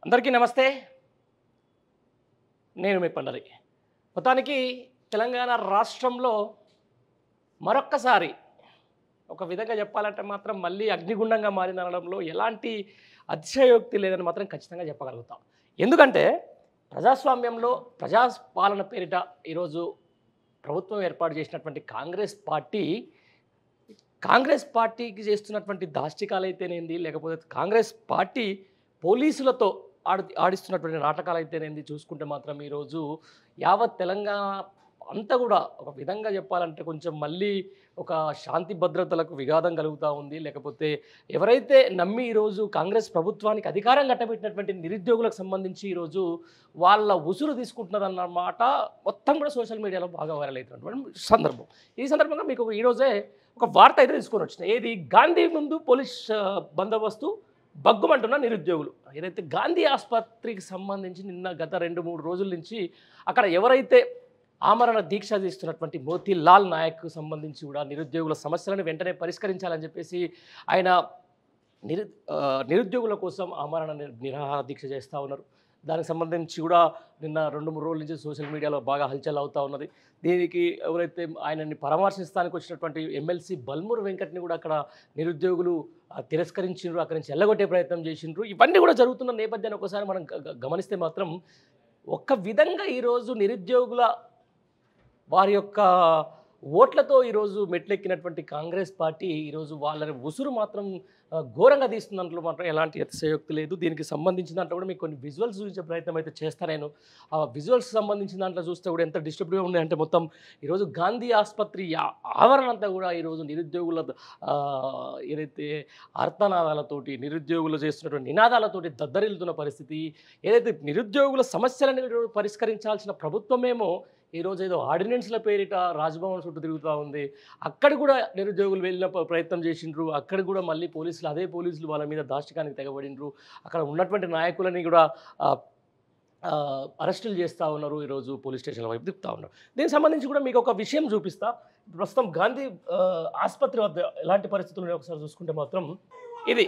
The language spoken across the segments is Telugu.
అందరికీ నమస్తే. నేను మీ పండరి. మొత్తానికి తెలంగాణ రాష్ట్రంలో మరొక్కసారి ఒక విధంగా చెప్పాలంటే మాత్రం మళ్ళీ అగ్నిగుండంగా మారిందనడంలో ఎలాంటి అతిశయోక్తి లేదని మాత్రం ఖచ్చితంగా చెప్పగలుగుతాం. ఎందుకంటే ప్రజాస్వామ్యంలో ప్రజాపాలన పేరిట ఈరోజు ప్రభుత్వం ఏర్పాటు చేసినటువంటి కాంగ్రెస్ పార్టీకి చేస్తున్నటువంటి దాష్టికాలైతేనేంది, లేకపోతే కాంగ్రెస్ పార్టీ పోలీసులతో ఆడిస్తున్నటువంటి నాటకాలైతేనేంది చూసుకుంటే మాత్రం ఈరోజు యావత్ తెలంగాణ అంతా కూడా ఒక విధంగా చెప్పాలంటే కొంచెం మళ్ళీ ఒక శాంతి భద్రతలకు విఘాతం కలుగుతూ ఉంది. లేకపోతే ఎవరైతే నమ్మి ఈరోజు కాంగ్రెస్ ప్రభుత్వానికి అధికారం కట్టబెట్టినటువంటి నిరుద్యోగులకు సంబంధించి ఈరోజు వాళ్ళ ఉసురు తీసుకుంటున్నదన్నమాట మొత్తం కూడా సోషల్ మీడియాలో బాగా వైరల్ అవుతున్నటువంటి సందర్భం. ఈ సందర్భంగా మీకు ఈరోజే ఒక వార్త అయితే తీసుకొని వచ్చినాయి. ఏది గాంధీ ముందు పోలీస్ బందోబస్తు బగ్గుమంటున్న నిరుద్యోగులు. ఏదైతే గాంధీ ఆసుపత్రికి సంబంధించి నిన్న గత 2-3 రోజుల నుంచి అక్కడ ఎవరైతే ఆమరణ దీక్ష తీస్తున్నటువంటి మోతీలాల్ నాయక్కు సంబంధించి కూడా నిరుద్యోగుల సమస్యలను వెంటనే పరిష్కరించాలని చెప్పేసి ఆయన నిరుద్యోగుల కోసం ఆమరణ నిరాహార దీక్ష చేస్తూ ఉన్నారు. దానికి సంబంధించి కూడా నిన్న 2-3 రోజుల నుంచి సోషల్ మీడియాలో బాగా హల్చల్ అవుతూ ఉన్నది. దీనికి ఎవరైతే ఆయనని పరామర్శిస్తానికి వచ్చినటువంటి ఎమ్మెల్సీ బల్మూరు వెంకట్ని కూడా అక్కడ నిరుద్యోగులు తిరస్కరించిండ్రు, అక్కడి నుంచి ఎల్లగొట్టే ప్రయత్నం చేసిండ్రు. ఇవన్నీ కూడా జరుగుతున్న నేపథ్యాన్ని ఒకసారి మనం గమనిస్తే మాత్రం ఒక్క విధంగా ఈరోజు నిరుద్యోగుల వారి యొక్క ఓట్లతో ఈరోజు మెట్లెక్కినటువంటి కాంగ్రెస్ పార్టీ ఈరోజు వాళ్ళని ఉసురు మాత్రం ఘోరంగా తీస్తున్న దాంట్లో మాత్రం ఎలాంటి అతిశయోక్తి లేదు. దీనికి సంబంధించిన దాంట్లో కూడా మీకు కొన్ని విజువల్స్ చూపించే ప్రయత్నం అయితే చేస్తాను నేను. ఆ విజువల్స్ సంబంధించిన దాంట్లో చూస్తే కూడా ఎంత డిస్టర్బ్గా ఉన్నాయంటే మొత్తం ఈరోజు గాంధీ ఆసుపత్రి ఆవరణ అంతా కూడా ఈరోజు నిరుద్యోగుల ఏదైతే ఆర్తనాదాలతోటి నిరుద్యోగులు చేస్తున్నటువంటి నినాదాలతోటి దద్దరిల్లుతున్న పరిస్థితి. ఏదైతే నిరుద్యోగుల సమస్యలను పరిష్కరించాల్సిన ప్రభుత్వమేమో ఈరోజు ఏదో ఆర్డినెన్స్ల పేరిట రాజ్భవన్ చుట్టూ తిరుగుతూ ఉంది. అక్కడ కూడా నిరుద్యోగులు వెళ్ళిన ప్రయత్నం చేసిండ్రు. అక్కడ కూడా మళ్ళీ అదే పోలీసులు వాళ్ళ మీద దాష్టికానికి తెగబడిండ్రు. అక్కడ ఉన్నటువంటి నాయకులని కూడా అరెస్టులు చేస్తూ ఉన్నారు. ఈరోజు పోలీస్ స్టేషన్ల వైపు తిప్పుతూ ఉన్నారు. దీనికి సంబంధించి కూడా మీకు ఒక విషయం చూపిస్తా. ప్రస్తుతం గాంధీ ఆసుపత్రి వద్ద ఎలాంటి పరిస్థితులు ఒకసారి చూసుకుంటే మాత్రం ఇది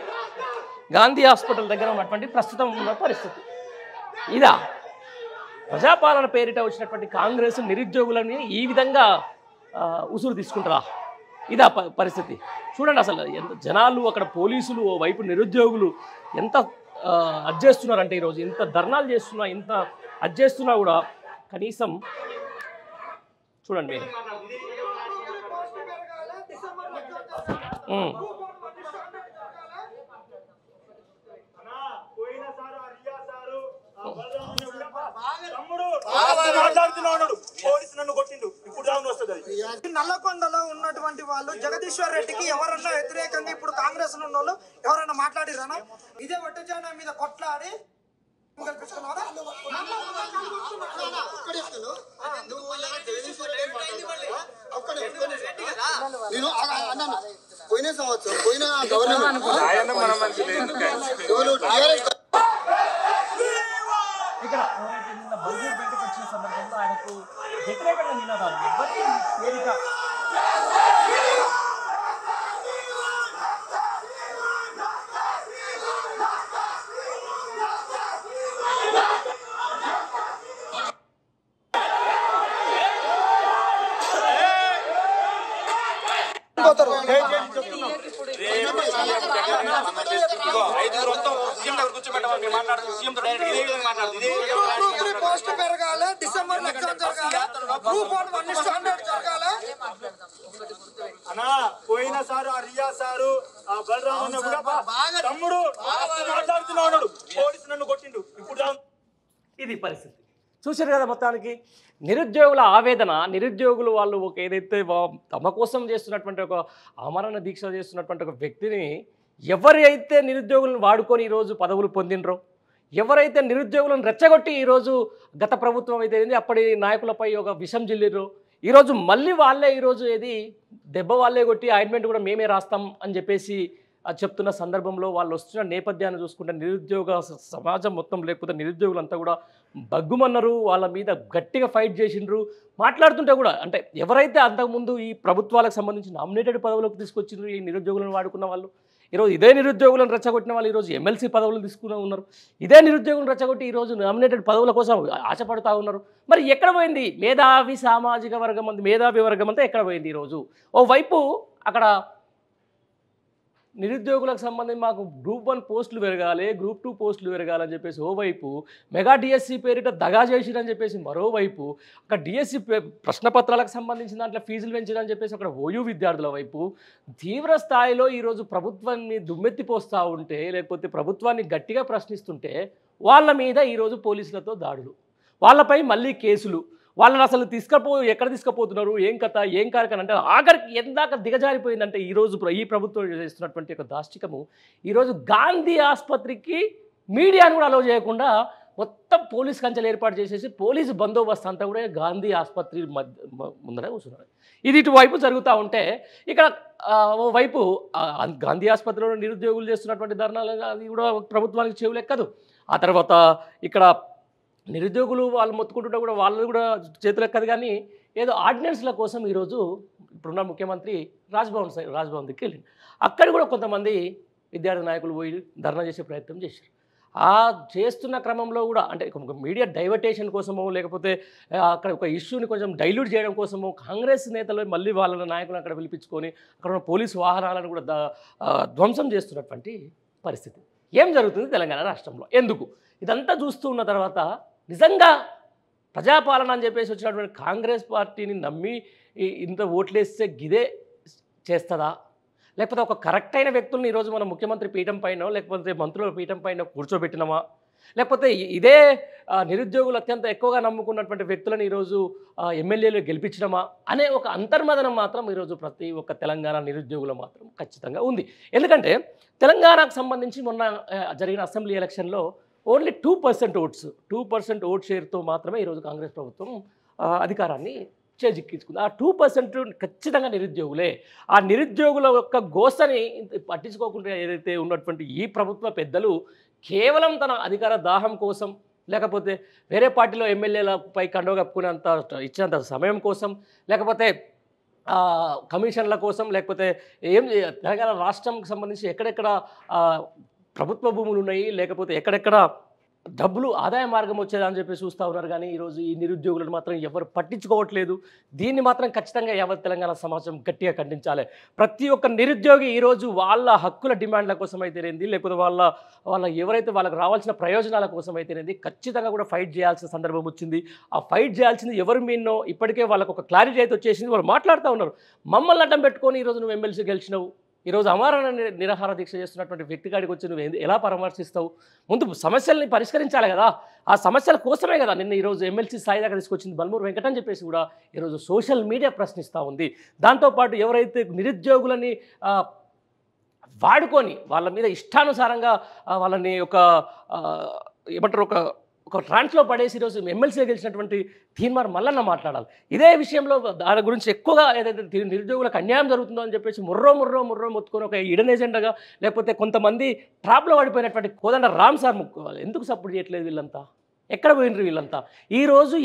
గాంధీ హాస్పిటల్ దగ్గర ఉన్నటువంటి ప్రస్తుతం ఉన్న పరిస్థితి ఇదా. ప్రజాపాలన పేరిట వచ్చినటువంటి కాంగ్రెస్ నిరుద్యోగులని ఈ విధంగా ఉసురు తీసుకుంటారా? ఇదా పరిస్థితి. చూడండి అసలు ఎంత జనాలు, అక్కడ పోలీసులు, వైపు నిరుద్యోగులు ఎంత అడ్జేస్తున్నారంటే ఈరోజు ఇంత ధర్నాలు చేస్తున్నా, ఇంత అడ్జేస్తున్నా కూడా కనీసం చూడండి మీరు నల్లకొండలో ఉన్నటువంటి వాళ్ళు జగదీశ్వర్ రెడ్డికి ఎవరన్నా వ్యతిరేకంగా ఇప్పుడు కాంగ్రెస్ ఉన్న వాళ్ళు ఎవరన్నా మాట్లాడిరానా? ఇదే వట్టజానా మీద కొట్లాడి పోయిన సంవత్సరం పోయిన గవర్నమెంట్ ఇక్కడ నిన్న బల్మూరు బయటకు వచ్చిన సందర్భంలో ఆయనకు వ్యతిరేకంగా నినాదాలు ఎవరికి పేరిట పోస్ట్ పెరగాలి, డిసెంబర్ అన్నా పోయిన సారు ఆ రియా సారు ఆ బలరామన్న కూడా తమ్ముడు మాట్లాడుతున్నా ఉన్నాడు, పోలీసు నన్ను కొట్టిండు. ఇప్పుడు ఇది పరిస్థితి చూశారు కదా. మొత్తానికి నిరుద్యోగుల ఆవేదన, నిరుద్యోగులు వాళ్ళు ఒక ఏదైతే తమ కోసం చేస్తున్నటువంటి ఒక ఆమరణ దీక్ష చేస్తున్నటువంటి ఒక వ్యక్తిని ఎవరైతే నిరుద్యోగులను వాడుకొని ఈరోజు పదవులు పొందినరో, ఎవరైతే నిరుద్యోగులను రెచ్చగొట్టి ఈరోజు గత ప్రభుత్వం అయితే అప్పటి నాయకులపై ఒక విషం జిల్లిరో, ఈరోజు మళ్ళీ వాళ్ళే ఈరోజు ఏది దెబ్బ వాళ్ళే కొట్టి ఆయింట్మెంట్ కూడా మేమే రాస్తాం అని చెప్పేసి చెప్తున్న సందర్భంలో వాళ్ళు వస్తున్న నేపథ్యాన్ని చూసుకుంటే నిరుద్యోగ సమాజం మొత్తం, లేకపోతే నిరుద్యోగులంతా కూడా బగ్గుమన్నారు. వాళ్ళ మీద గట్టిగా ఫైట్ చేసిండ్రు. మాట్లాడుతుంటే కూడా అంటే ఎవరైతే అంతకుముందు ఈ ప్రభుత్వాలకు సంబంధించి నామినేటెడ్ పదవులకు తీసుకొచ్చిండ్రు ఈ నిరుద్యోగులను వాడుకున్న వాళ్ళు, ఈరోజు ఇదే నిరుద్యోగులను రెచ్చగొట్టిన వాళ్ళు ఈరోజు ఎమ్మెల్సీ పదవులు తీసుకుని ఉన్నారు. ఇదే నిరుద్యోగులను రెచ్చగొట్టి ఈరోజు నామినేటెడ్ పదవుల కోసం ఆశపడుతూ ఉన్నారు. మరి ఎక్కడ పోయింది మేధావి సామాజిక వర్గం అంతా, మేధావి వర్గం అంతా ఎక్కడ పోయింది ఈరోజు? ఓవైపు అక్కడ నిరుద్యోగులకు సంబంధించి మాకు గ్రూప్ 1 పోస్టులు పెరగాలి, గ్రూప్ 2 పోస్టులు పెరగాలని చెప్పేసి ఓవైపు, మెగా డిఎస్సి పేరిట దగా చేసిరని చెప్పేసి మరోవైపు, అక్కడ డిఎస్సి ప్రశ్నపత్రాలకు సంబంధించిన దాంట్లో ఫీజులు పెంచారని చెప్పేసి అక్కడ ఓయూ విద్యార్థుల వైపు తీవ్ర స్థాయిలో ఈరోజు ప్రభుత్వాన్ని దుమ్మెత్తిపోస్తూ ఉంటే, లేకపోతే ప్రభుత్వాన్ని గట్టిగా ప్రశ్నిస్తుంటే వాళ్ళ మీద ఈరోజు పోలీసులతో దాడులు, వాళ్ళపై మళ్ళీ కేసులు, వాళ్ళని అసలు ఎక్కడ తీసుకుపోతున్నారు, ఏం కథ, ఏం కార్యక్రమం అంటే ఆఖరికి ఎందాక దిగజారిపోయిందంటే ఈరోజు ఈ ప్రభుత్వం చేస్తున్నటువంటి ఒక దాష్టికము. ఈరోజు గాంధీ ఆసుపత్రికి మీడియాను కూడా అలో చేయకుండా మొత్తం పోలీస్ కంచెలు ఏర్పాటు చేసేసి పోలీసు బందోబస్తు అంతా కూడా గాంధీ ఆసుపత్రి ముందరే కూర్చున్నారు. ఇది ఇటువైపు జరుగుతూ ఉంటే ఇక్కడ ఓవైపు గాంధీ ఆసుపత్రిలో నిరుద్యోగులు చేస్తున్నటువంటి ధర్నాలు అది కూడా ప్రభుత్వానికి చెవులెక్కదు. ఆ తర్వాత ఇక్కడ నిరుద్యోగులు వాళ్ళు మొత్తుకుంటుంటే కూడా వాళ్ళు కూడా చేతులు ఎక్కదు. కానీ ఏదో ఆర్డినెన్స్ల కోసం ఈరోజు ఇప్పుడున్న ముఖ్యమంత్రి రాజ్భవన్ దగ్గరికి వెళ్ళింది. అక్కడ కూడా కొంతమంది విద్యార్థి నాయకులు పోయి ధర్నా చేసే ప్రయత్నం చేశారు. ఆ చేస్తున్న క్రమంలో కూడా అంటే మీడియా డైవర్టేషన్ కోసమో, లేకపోతే అక్కడ ఒక ఇష్యూని కొంచెం డైల్యూట్ చేయడం కోసమో కాంగ్రెస్ నేతలు మళ్ళీ వాళ్ళ నాయకులను అక్కడ పిలిపించుకొని అక్కడ ఉన్న పోలీసు వాహనాలను కూడా ధ్వంసం చేస్తున్నటువంటి పరిస్థితి. ఏం జరుగుతుంది తెలంగాణ రాష్ట్రంలో? ఎందుకు ఇదంతా చూస్తూ ఉన్న తర్వాత నిజంగా ప్రజాపాలన అని చెప్పేసి వచ్చినటువంటి కాంగ్రెస్ పార్టీని నమ్మి ఇంత ఓట్లేస్తే గిదే చేస్తుందా? లేకపోతే ఒక కరెక్ట్ అయిన వ్యక్తులను ఈరోజు మనం ముఖ్యమంత్రి పీఠం పైన, లేకపోతే మంత్రుల పీఠం పైన కూర్చోబెట్టినామా? లేకపోతే ఇదే నిరుద్యోగులు అత్యంత ఎక్కువగా నమ్ముకున్నటువంటి వ్యక్తులను ఈరోజు ఎమ్మెల్యేలు గెలిపించడమా అనే ఒక అంతర్మదనం మాత్రం ఈరోజు ప్రతి ఒక్క తెలంగాణ నిరుద్యోగులు మాత్రం ఖచ్చితంగా ఉంది. ఎందుకంటే తెలంగాణకు సంబంధించి మొన్న జరిగిన అసెంబ్లీ ఎలక్షన్లో ఓన్లీ 2% ఓట్స్, 2% ఓట్ షేర్తో మాత్రమే ఈరోజు కాంగ్రెస్ ప్రభుత్వం అధికారాన్ని చేజిక్కించుకుంది. ఆ 2% ఖచ్చితంగా నిరుద్యోగులే. ఆ నిరుద్యోగుల యొక్క గోసని పట్టించుకోకుండా ఏదైతే ఉన్నటువంటి ఈ ప్రభుత్వ పెద్దలు కేవలం తన అధికార దాహం కోసం, లేకపోతే వేరే పార్టీలో ఎమ్మెల్యేలపై కండవ కప్పుకునేంత ఇచ్చినంత సమయం కోసం, లేకపోతే కమిషన్ల కోసం, లేకపోతే తెలంగాణ రాష్ట్రంకి సంబంధించి ఎక్కడెక్కడ ప్రభుత్వ భూములు ఉన్నాయి, లేకపోతే ఎక్కడెక్కడ డబ్బులు ఆదాయ మార్గం వచ్చేదని చెప్పి చూస్తూ ఉన్నారు. కానీ ఈరోజు ఈ నిరుద్యోగులను మాత్రం ఎవరు పట్టించుకోవట్లేదు. దీన్ని మాత్రం ఖచ్చితంగా యావత్ తెలంగాణ సమాజం గట్టిగా ఖండించాలి. ప్రతి ఒక్క నిరుద్యోగి ఈరోజు వాళ్ళ హక్కుల డిమాండ్ల కోసం అయితేనేది, లేకపోతే వాళ్ళ ఎవరైతే వాళ్ళకి రావాల్సిన ప్రయోజనాల కోసం అయితేనేది ఖచ్చితంగా కూడా ఫైట్ చేయాల్సిన సందర్భం వచ్చింది. ఆ ఫైట్ చేయాల్సింది ఎవరు మీన్నో ఇప్పటికే వాళ్ళకు ఒక క్లారిటీ అయితే వచ్చేసింది. వాళ్ళు మాట్లాడుతూ ఉన్నారు, మమ్మల్ని అడ్డం పెట్టుకొని ఈరోజు నువ్వు ఎమ్మెల్సీ గెలిచినావు, ఈరోజు అమరణ నిరాహార దీక్ష చేస్తున్నటువంటి వ్యక్తి కాడికి వచ్చి నువ్వు ఎలా పరామర్శిస్తావు? ముందు సమస్యల్ని పరిష్కరించాలి కదా. ఆ సమస్యల కోసమే కదా నిన్న ఈరోజు ఎమ్మెల్సీ స్థాయి దాకా తీసుకొచ్చింది బల్మూరు వెంకట్ అని చెప్పేసి కూడా ఈరోజు సోషల్ మీడియా ప్రశ్నిస్తూ ఉంది. దాంతోపాటు ఎవరైతే నిరుద్యోగులని వాడుకొని వాళ్ళ మీద ఇష్టానుసారంగా వాళ్ళని ఏమంటారు ఒక ట్రాన్స్లో పడేసి ఈరోజు ఎమ్మెల్సీ గెలిచినటువంటి తీన్మార్ మల్లన్న మాట్లాడాలి. ఇదే విషయంలో దాని గురించి ఎక్కువగా ఏదైతే నిరుద్యోగులకు అన్యాయం జరుగుతుందో అని చెప్పేసి ముర్రో మొత్తుకొని ఒక ఇడన్ ఏజెండాగా, లేకపోతే కొంతమంది ట్రాప్లో పడిపోయినటువంటి కోదండ రామ్ సార్ ముక్కోవాలి. ఎందుకు సపోర్ట్ చేయట్లేదు వీళ్ళంతా? ఎక్కడ పోయినరు వీళ్ళంతా? ఈరోజు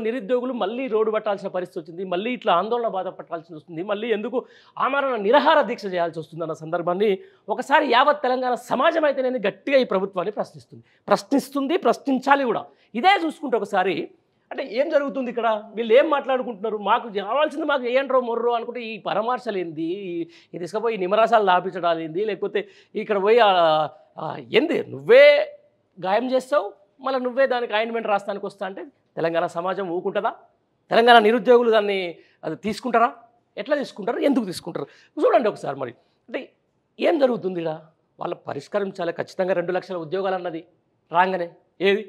నిరుద్యోగులు మళ్ళీ రోడ్డు పట్టాల్సిన పరిస్థితి వచ్చింది, మళ్ళీ ఇట్లా ఆందోళన బాధ పట్టాల్సి వస్తుంది, మళ్ళీ ఎందుకు ఆమరణ నిరాహార దీక్ష చేయాల్సి వస్తుంది అన్న సందర్భాన్ని ఒకసారి యావత్ తెలంగాణ సమాజం అయితే నేను గట్టిగా ఈ ప్రభుత్వాన్ని ప్రశ్నించాలి కూడా. ఇదే చూసుకుంటే ఒకసారి అంటే ఏం జరుగుతుంది ఇక్కడ, వీళ్ళు ఏం మాట్లాడుకుంటున్నారు, మాకు కావాల్సింది మాకు ఏంట్రో మొర్రో అనుకుంటే ఈ పరామర్శలు ఏంది, ఈ తీసుకుపోయి నిమరాశాలు లాపించడాలు ఏంది, లేకపోతే ఇక్కడ పోయి ఏంది నువ్వే గాయం చేస్తావు, మళ్ళీ నువ్వే దానికి ఆయింట్మెంట్ రాస్తానికి వస్తా అంటే తెలంగాణ సమాజం ఊకుంటుందా? తెలంగాణ నిరుద్యోగులు దాన్ని అది తీసుకుంటారా? ఎట్లా తీసుకుంటారు? ఎందుకు తీసుకుంటారు? చూడండి ఒకసారి. మరి అంటే ఏం జరుగుతుంది ఇక్కడ? వాళ్ళ పరిష్కరించాలి ఖచ్చితంగా. 2 లక్షల ఉద్యోగాలు అన్నది రాగానే ఏది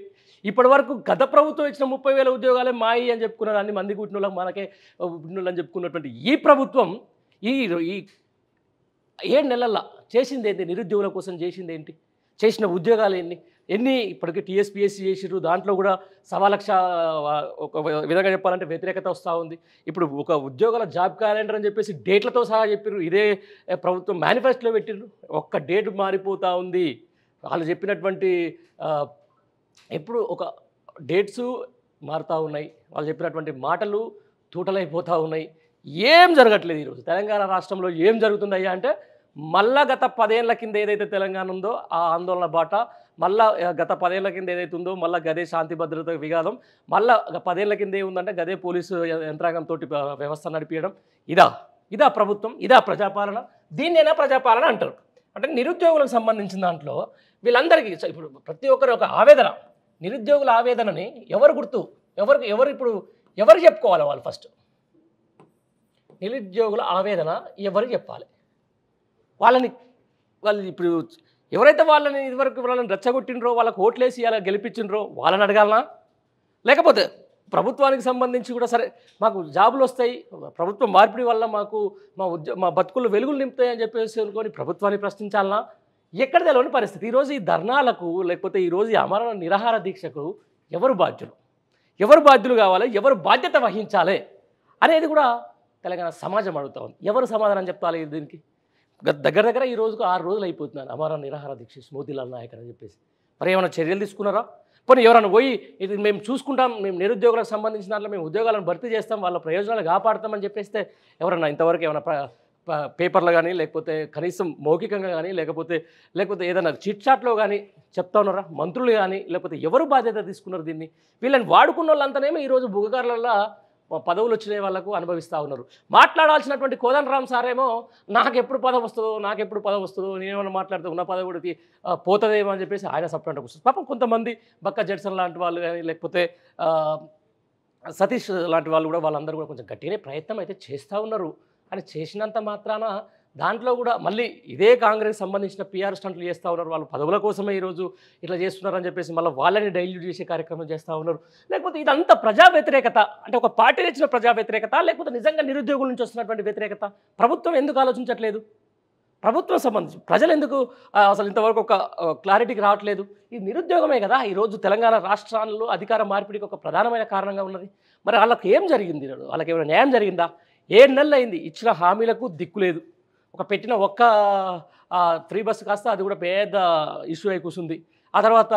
ఇప్పటి వరకు గత ప్రభుత్వం ఇచ్చిన 30,000 ఉద్యోగాలే మాయి అని చెప్పుకున్న దాన్ని మంది కుట్టిన వాళ్ళకి మనకే పుట్టిన అని చెప్పుకున్నటువంటి ఈ ప్రభుత్వం ఈ 7 నెలల్లో చేసింది ఏంటి? నిరుద్యోగుల కోసం చేసింది ఏంటి? చేసిన ఉద్యోగాలు ఎన్ని ఇప్పటికీ టీఎస్పీఎస్సీ చేసిర్రు. దాంట్లో కూడా 1,00,000 ఒక విధంగా చెప్పాలంటే వ్యతిరేకత వస్తూ ఉంది. ఇప్పుడు ఒక ఉద్యోగాల జాబ్ క్యాలెండర్ అని చెప్పేసి డేట్లతో సహా చెప్పారు. ఇదే ప్రభుత్వం మేనిఫెస్టోలో పెట్టిర్రు. ఒక్క డేట్ మారిపోతూ ఉంది. వాళ్ళు చెప్పినటువంటి ఎప్పుడు ఒక డేట్స్ మారుతూ ఉన్నాయి, వాళ్ళు చెప్పినటువంటి మాటలు తూటలైపోతూ ఉన్నాయి. ఏం జరగట్లేదు ఈరోజు తెలంగాణ రాష్ట్రంలో. ఏం జరుగుతుందయ్యా అంటే మళ్ళా గత 10 ఏళ్ల కింద ఏదైతే తెలంగాణ ఉందో ఆ ఆందోళన బాట, మళ్ళా గత 10 ఏళ్ల కింద ఏదైతే ఉందో మళ్ళీ గదే శాంతి భద్రత విఘాతం, మళ్ళా 10 ఏళ్ల కింద ఏముందంటే గదే పోలీసు యంత్రాంగంతో వ్యవస్థ నడిపించడం. ఇదా ప్రభుత్వం, ఇదా ప్రజాపాలన, దీన్నేనా ప్రజాపాలన అంటారు. అంటే నిరుద్యోగులకు సంబంధించిన దాంట్లో వీళ్ళందరికీ ఇప్పుడు ప్రతి ఒక్కరు ఒక ఆవేదన, నిరుద్యోగుల ఆవేదనని ఎవరు ఇప్పుడు చెప్పుకోవాలి? వాళ్ళు ఫస్ట్ నిరుద్యోగుల ఆవేదన ఎవరు చెప్పాలి? వాళ్ళు ఇప్పుడు ఎవరైతే వాళ్ళని ఇదివరకు వాళ్ళని రెచ్చగొట్టినరో, వాళ్ళకు ఓట్లేసి అలా గెలిపించినరో వాళ్ళని అడగాలనా? లేకపోతే ప్రభుత్వానికి సంబంధించి కూడా సరే మాకు జాబులు వస్తాయి, ప్రభుత్వం మార్పిడి వల్ల మాకు మా బతుకులు వెలుగులు నింపుతాయని చెప్పేసి అనుకొని ప్రభుత్వాన్ని ప్రశ్నించాలనా? ఎక్కడ తెలియని పరిస్థితి. ఈరోజు ఈ ధర్నాలకు లేకపోతే ఈరోజు ఈ అమరణ నిరాహార దీక్షకు ఎవరు బాధ్యులు కావాలి, ఎవరు బాధ్యత వహించాలి అనేది కూడా తెలంగాణ సమాజం అడుగుతా ఉంది. ఎవరు సమాధానం చెప్తాలి దీనికి? దగ్గర ఈ రోజుకు 6 రోజులు అయిపోతున్నాను అమరణ నిరాహార దీక్ష మోతీలాల్ నాయక్ అని చెప్పేసి. మరి ఏమైనా చర్యలు తీసుకున్నారా? పోనీ ఎవరైనా పోయి ఇది మేము చూసుకుంటాం, మేము నిరుద్యోగులకు సంబంధించిన దాంట్లో మేము ఉద్యోగాలను భర్తీ చేస్తాం, వాళ్ళ ప్రయోజనాలు కాపాడుతామని చెప్పేస్తే ఎవరన్నా ఇంతవరకు ఏమైనా పేపర్లో కానీ లేకపోతే కనీసం మౌఖికంగా కానీ లేకపోతే ఏదైనా చిట్ చాట్లో కానీ చెప్తా ఉన్నారా? మంత్రులు కానీ లేకపోతే ఎవరు బాధ్యత తీసుకున్నారు దీన్ని? వీళ్ళని వాడుకున్న వాళ్ళంతానేమో ఈరోజు బుగ్గగారులలో పదవులు వచ్చిన వాళ్ళకు అనుభవిస్తూ ఉన్నారు. మాట్లాడాల్సినటువంటి కోదండరామ్ సారేమో నాకెప్పుడు పదవి వస్తుందో నేనేమన్నా మాట్లాడితే ఉన్న పదవి కూడా పోతుందేమో అని చెప్పేసి ఆయన సపరేట్గా కూర్చున్నారు. పాపం కొంతమంది బక్క జడ్సన్ లాంటి వాళ్ళు కానీ లేకపోతే సతీష్ లాంటి వాళ్ళు కూడా వాళ్ళందరూ కూడా కొంచెం గట్టిగానే ప్రయత్నం అయితే చేస్తూ ఉన్నారు. అని చేసినంత మాత్రాన దాంట్లో కూడా మళ్ళీ ఇదే కాంగ్రెస్ సంబంధించిన పిఆర్ స్టంట్లు చేస్తూ ఉన్నారు. వాళ్ళు పదవుల కోసమే ఈరోజు ఇట్లా చేస్తున్నారని చెప్పేసి మళ్ళీ వాళ్ళని డైల్యూట్ చేసే కార్యక్రమం చేస్తూ ఉన్నారు. లేకపోతే ఇదంతా ప్రజా వ్యతిరేకత, అంటే ఒక పార్టీ ఇచ్చిన ప్రజా వ్యతిరేకత, లేకపోతే నిజంగా నిరుద్యోగుల నుంచి వస్తున్నటువంటి వ్యతిరేకత. ప్రభుత్వం ఎందుకు ఆలోచించట్లేదు? ప్రభుత్వం సంబంధించి ప్రజలు ఎందుకు అసలు ఇంతవరకు ఒక క్లారిటీకి రావట్లేదు? ఈ నిరుద్యోగమే కదా ఈరోజు తెలంగాణ రాష్ట్రాల్లో అధికార మార్పిడికి ఒక ప్రధానమైన కారణంగా ఉన్నది. మరి వాళ్ళకి ఏం జరిగింది? వాళ్ళకి ఏమైనా న్యాయం జరిగిందా? 7 నెలలు అయింది, ఇచ్చిన హామీలకు దిక్కులేదు. పెట్టిన ఫ్రీ బస్సు కాస్త అది కూడా పెద్ద ఇష్యూ అయి కూర్చుంది. ఆ తర్వాత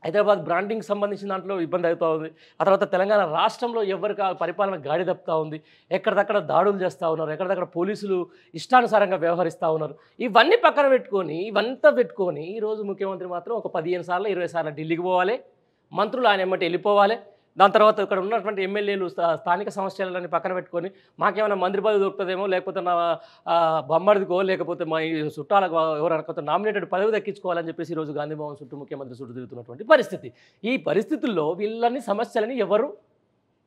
హైదరాబాద్ బ్రాండింగ్ సంబంధించిన దాంట్లో ఇబ్బంది అవుతూ ఉంది. ఆ తర్వాత తెలంగాణ రాష్ట్రంలో ఎవరికి పరిపాలన గాడి తప్పుతూ ఉంది. ఎక్కడిదక్కడ దాడులు చేస్తూ ఉన్నారు, ఎక్కడిదక్కడ పోలీసులు ఇష్టానుసారంగా వ్యవహరిస్తూ ఉన్నారు. ఇవన్నీ పక్కన పెట్టుకొని ఈరోజు ముఖ్యమంత్రి మాత్రం ఒక 15 సార్లు 20 సార్లు ఢిల్లీకి పోవాలి, మంత్రులు ఆయన ఎమ్మటి వెళ్ళిపోవాలి. దాని తర్వాత ఇక్కడ ఉన్నటువంటి ఎమ్మెల్యేలు స్థానిక సమస్యలని పక్కన పెట్టుకొని మాకేమైనా మంత్రి పదవి దొరుకుతుందేమో, లేకపోతే నా బొమ్మడికో లేకపోతే మా చుట్టాలకు ఎవరైనా నామినేటెడ్ పదవి దక్కించుకోవాలని చెప్పేసి ఈరోజు గాంధీభవన్ చుట్టూ ముఖ్యమంత్రి చుట్టూ తిరుగుతున్నటువంటి పరిస్థితి. ఈ పరిస్థితుల్లో సమస్యలని ఎవరు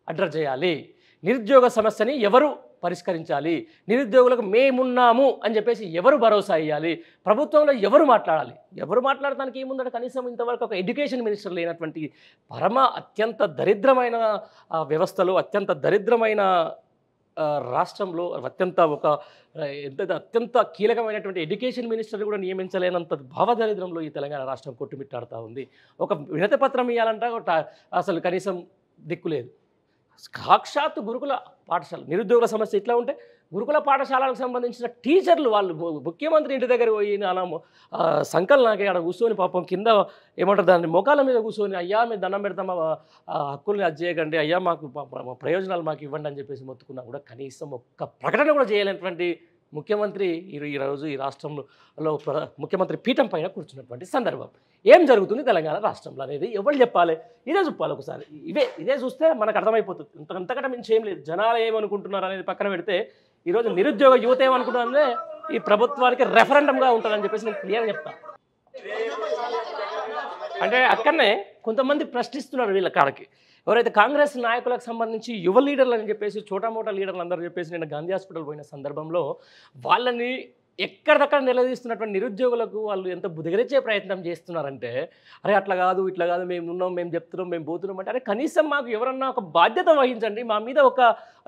అడ్రస్ చేయాలి? నిరుద్యోగ సమస్యని ఎవరు పరిష్కరించాలి? నిరుద్యోగులకు మేమున్నాము అని చెప్పేసి ఎవరు భరోసా ఇవ్వాలి? ప్రభుత్వంలో ఎవరు మాట్లాడాలి? ఎవరు మాట్లాడటానికి ఏముందంటే కనీసం ఇంతవరకు ఒక ఎడ్యుకేషన్ మినిస్టర్ లేనటువంటి అత్యంత దరిద్రమైన వ్యవస్థలో, అత్యంత దరిద్రమైన రాష్ట్రంలో అత్యంత కీలకమైనటువంటి ఎడ్యుకేషన్ మినిస్టర్ కూడా నియమించలేనంత భావదరిద్రంలో ఈ తెలంగాణ రాష్ట్రం కొట్టుమిట్టాడుతూ ఉంది. ఒక వినతి పత్రం ఇవ్వాలంటే అసలు కనీసం దిక్కులేదు. సాక్షాత్తు గురుకుల పాఠశాల నిరుద్యోగుల సమస్య ఇట్లా ఉంటే గురుకుల పాఠశాలకు సంబంధించిన టీచర్లు వాళ్ళు ముఖ్యమంత్రి ఇంటి దగ్గర పోయి సంకలనాకి ఆడ కూర్చొని పాపం కింద ఏమంటారు దాన్ని మోకాల మీద కూర్చొని అయ్యా మీరు దండం పెడతామా, హక్కుల్ని అది చేయకండి, అయ్యా మాకు ప్రయోజనాలు మాకు ఇవ్వండి అని చెప్పేసి మొత్తుకున్నా కూడా కనీసం ఒక్క ప్రకటన కూడా చేయలేనటువంటి ముఖ్యమంత్రి ఈరోజు ఈ రాష్ట్రంలో ముఖ్యమంత్రి పీఠం పైన కూర్చున్నటువంటి సందర్భం. ఏం జరుగుతుంది తెలంగాణ రాష్ట్రంలో అనేది ఎవరు చెప్పాలి? ఇదే చెప్పాలి ఒకసారి. ఇదే చూస్తే మనకు అర్థమైపోతుంది. అంతకంటే మించి ఏం లేదు. జనాలు ఏమనుకుంటున్నారు అనేది పక్కన పెడితే ఈరోజు నిరుద్యోగ యువత ఏమనుకుంటున్నారంటే ఈ ప్రభుత్వానికి రెఫరెండంగా ఉంటుందని చెప్పేసి నేను క్లియర్గా చెప్తాను. అంటే అక్కడనే కొంతమంది ప్రశ్నిస్తున్నారు వీళ్ళ కాడకి. ఎవరైతే కాంగ్రెస్ నాయకులకు సంబంధించి యువ లీడర్లు అని చెప్పేసి చోటామోటా లీడర్లు అందరూ చెప్పేసి నేను గాంధీ హాస్పిటల్ పోయిన సందర్భంలో వాళ్ళని ఎక్కడిదక్కడ నిలదీస్తున్నటువంటి నిరుద్యోగులకు వాళ్ళు ఎంత బుదిగరించే ప్రయత్నం చేస్తున్నారంటే, అరే అట్లా కాదు ఇట్లా కాదు, మేము ఉన్నాం, మేము చెప్తున్నాం, మేము పోతున్నాం అంటే, అరే కనీసం మాకు ఎవరన్నా ఒక బాధ్యత వహించండి, మా మీద ఒక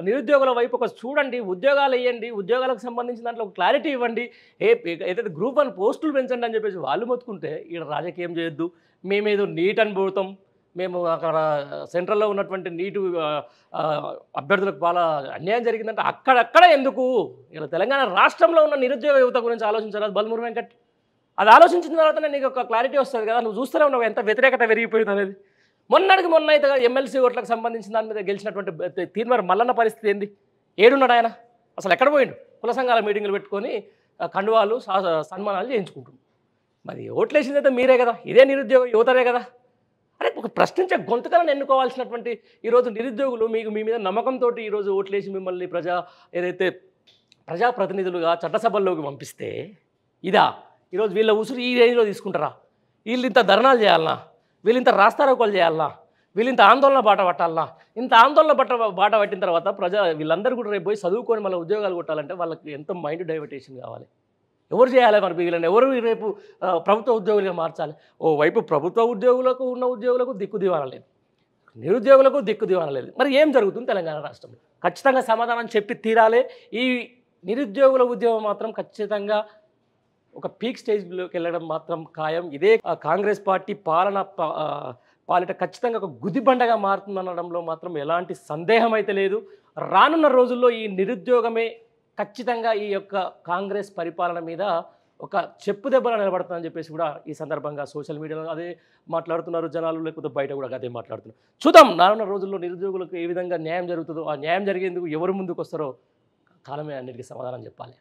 నిరుద్యోగుల వైపు ఒక చూడండి, ఉద్యోగాలు వేయండి, ఉద్యోగాలకు సంబంధించిన దాంట్లో ఒక క్లారిటీ ఇవ్వండి, ఏదైతే గ్రూప్ 1 పోస్టులు పెంచండి అని చెప్పేసి వాళ్ళు మొత్తుకుంటే ఇక్కడ రాజకీయం చేయొద్దు, మేమేదో నీట్ అని పోతాం, మేము అక్కడ సెంట్రల్లో ఉన్నటువంటి నీటు అభ్యర్థులకు చాలా అన్యాయం జరిగిందంటే అక్కడక్కడ ఎందుకు? ఇలా తెలంగాణ రాష్ట్రంలో ఉన్న నిరుద్యోగ యువత గురించి ఆలోచించారు బల్మూరి వెంకట్. అది ఆలోచించిన తర్వాతనే నీకు ఒక క్లారిటీ వస్తుంది కదా. నువ్వు చూస్తూనే ఉన్నావు ఎంత వ్యతిరేకత పెరిగిపోయింది అనేది. మొన్న అయితే ఎమ్మెల్సీ ఓట్లకు సంబంధించిన దాని మీద గెలిచినటువంటి తీర్మార్ మల్లన్న పరిస్థితి ఏంది? ఏడున్నాడు ఆయన? అసలు ఎక్కడ పోయిండు? కుల సంఘాల మీటింగ్లు పెట్టుకొని కండువాలు సన్మానాలు చేయించుకుంటున్నారు. మరి ఓట్లేసింది అయితే మీరే కదా, ఇదే నిరుద్యోగ యువతరే కదా. అరే ఒక ప్రశ్నించే గొంతుకలను ఎన్నుకోవాల్సినటువంటి ఈరోజు నిరుద్యోగులు మీకు మీ మీద నమ్మకంతో ఈరోజు ఓట్లేసి మిమ్మల్ని ఏదైతే ప్రజాప్రతినిధులుగా చట్టసభల్లోకి పంపిస్తే ఇదా ఈరోజు వీళ్ళ ఉసురు ఈ రేంజ్లో తీసుకుంటారా? వీళ్ళు ఇంత ధర్నాలు చేయాలనా? వీళ్ళు ఇంత రాస్తారోకోలు చేయాలనా? వీళ్ళు ఇంత ఆందోళన బాట పట్టాలనా? ఇంత ఆందోళన బాట పట్టిన తర్వాత వీళ్ళందరూ కూడా రేపు పోయి చదువుకొని మళ్ళీ ఉద్యోగాలు కొట్టాలంటే వాళ్ళకి ఎంత మైండ్ డైవర్టేషన్ కావాలి? ఎవరు చేయాలి మరి? వీళ్ళని ఎవరు రేపు ప్రభుత్వ ఉద్యోగులుగా మార్చాలి? ఓవైపు ప్రభుత్వ ఉద్యోగులకు ఉన్న ఉద్యోగులకు దిక్కు దివాణం లేదు, నిరుద్యోగులకు దిక్కు దివాణం లేదు. మరి ఏం జరుగుతుంది తెలంగాణ రాష్ట్రంలో? ఖచ్చితంగా సమాధానం చెప్పి తీరాలి. ఈ నిరుద్యోగుల ఉద్యమం మాత్రం ఖచ్చితంగా ఒక పీక్ స్టేజ్లోకి వెళ్ళడం మాత్రం ఖాయం. ఇదే కాంగ్రెస్ పార్టీ పాలిట ఖచ్చితంగా ఒక గుదిబండగా మారుతుందనడంలో మాత్రం ఎలాంటి సందేహం అయితే లేదు. రానున్న రోజుల్లో ఈ నిరుద్యోగమే ఖచ్చితంగా ఈ యొక్క కాంగ్రెస్ పరిపాలన మీద ఒక చెప్పు దెబ్బలా నిలబడుతుందని చెప్పేసి కూడా ఈ సందర్భంగా సోషల్ మీడియాలో అదే మాట్లాడుతున్నారు జనాలు, లేకపోతే బయట కూడా అదే మాట్లాడుతున్నారు. చూద్దాం రానున్న రోజుల్లో నిరుద్యోగులకు ఏ విధంగా న్యాయం జరుగుతుందో, ఆ న్యాయం జరిగేందుకు ఎవరు ముందుకు వస్తారో కాలమే అన్నిటికీ సమాధానం చెప్పాలి.